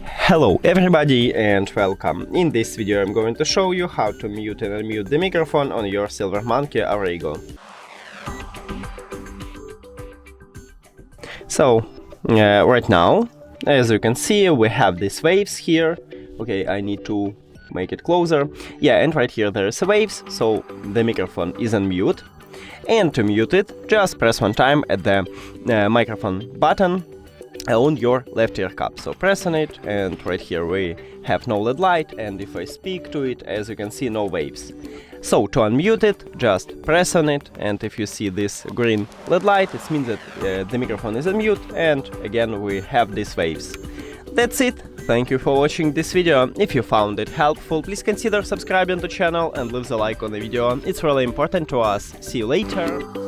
Hello everybody and welcome. In this video I'm going to show you how to mute and unmute the microphone on your Silver Monkey Arago. So right now, as you can see, we have these waves here. Okay, I need to make it closer. Yeah, and right here there is waves, so the microphone is on mute. And to mute it, just press one time at the microphone button on your left ear cup. So press on it, and right here we have no LED light, and if I speak to it, as you can see, no waves. So to unmute it, just press on it, and if you see this green LED light, it means that the microphone is on mute, and again we have these waves. That's it. Thank you for watching this video. If you found it helpful, please consider subscribing to the channel and leave the like on the video. It's really important to us. See you later.